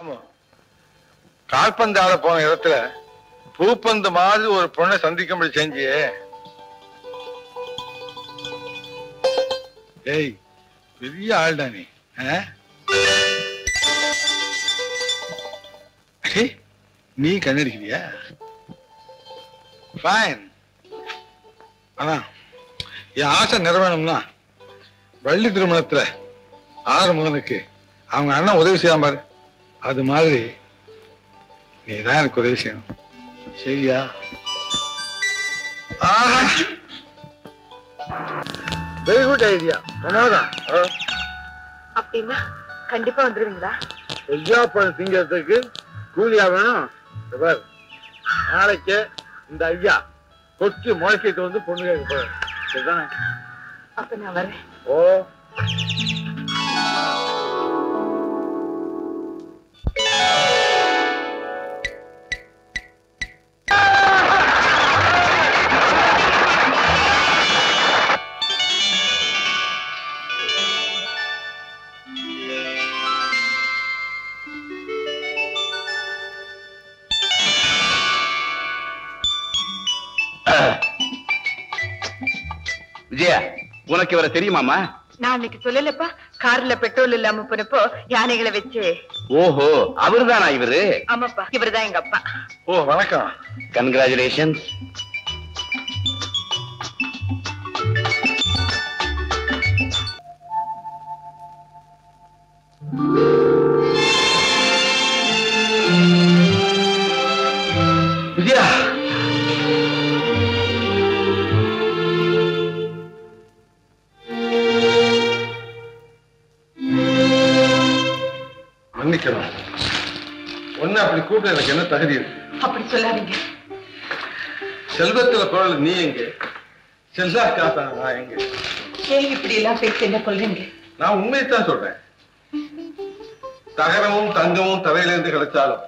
ஆமா, கால்பந்து ஆட போன இடத்துல பூப்பந்து மாதிரி ஒரு பொண்ணை சந்திக்கும்படி செஞ்சியே. ஏய், பெரிய ஆள்டா நீ. நீ கண்ணடிக்கிறியா? ஃபைன். ஆனா என் ஆசை நிறைவேணும்னா வள்ளி திருமணத்துல ஆறுமுகனுக்கு அவங்க அண்ணன் உதவி செய்யாம பாரு, அது மாதிரி நீ தான் எனக்கு உதவி செய்யணும். சரியா? Very good idea. அப்படின்னா கண்டிப்பா வந்துருவீங்களா? பழம் திங்கிறதுக்கு கூலியா வேணும். நாளைக்கு இந்த ஐயா கொச்சு முளைக்கிட்டு வந்து பொண்ணு கேட்க போறேன். சரிதானே? அப்ப நான் வரேன். ஓ, விஜயா, உனக்கு இவரை தெரியுமாமா? நான் அன்னைக்கு சொல்லலப்பா, கார்ல பெட்ரோல் இல்லாம போனப்போ யானைகளை வச்சு. ஓஹோ, அவருதானா இவரு? ஆமாப்பா, இவருதான் எங்க அப்பா. ஓ, வணக்கம். கங்க்ராச்சுலேஷன்ஸ். விஜயா, மன்னிக்கணும். ஒண்ணு அப்படி கூப்பிட எனக்கு என்ன தகுதி இருக்கு? அப்படி சொல்லாதீங்க. செல்வத்துல குரல் நீ எங்க, செல்லா காத்தா நான் எங்க? ஏன் இப்படி எல்லாம் பேசி என்ன கொள்றீங்க? நான் உண்மையைத்தான் சொல்றேன். தகரமும் தங்கமும் தரையிலிருந்து கிடைச்சாலும்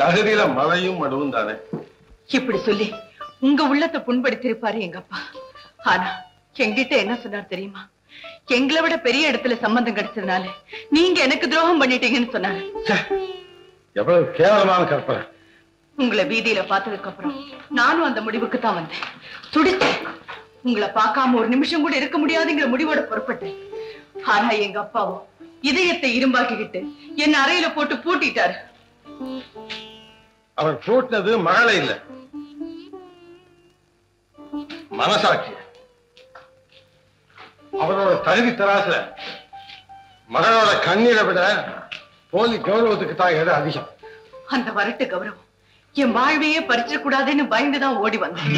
தகுதியில மழையும் மடுவும் தானே. இப்படி சொல்லி உங்க உள்ளத்தை புண்படுத்திருப்பாரு எங்க அப்பா. ஆனா எங்கிட்ட என்ன சொன்னார் தெரியுமா? எங்களை விட பெரிய இடத்துல சம்பந்தம் கிடைச்சதுனால நீங்க எனக்கு துரோகம் பண்ணிட்டீங்கன்னு சொன்னாரு. எவ்வளவு கேவலமான கற்பனை. உங்களை வீதியில பார்த்ததுக்கு அப்புறம் நானும் அந்த முடிவுக்கு தான் வந்தேன். துடிச்சேன். உங்களை பார்க்காம ஒரு நிமிஷம் கூட இருக்க முடியாதுங்கிற முடிவோட புறப்பட்டேன். ஆனா எங்க அப்பாவும் இதயத்தை இரும்பாக்கிக்கிட்டு என்ன அறையில போட்டு பூட்டிட்டாரு. அவர் பூட்டினது மகளை இல்ல, மனசாட்சி. அவரோட தகுதி தராச மகளோட கண்ணீரை விட போலி கௌரவத்துக்கு தான் இடம் அதிகம். அந்த வரட்டு கௌரவம் என் வாழ்வையே பறிச்சிடக்கூடாதுன்னு பயந்துதான் ஓடி வந்தேன்.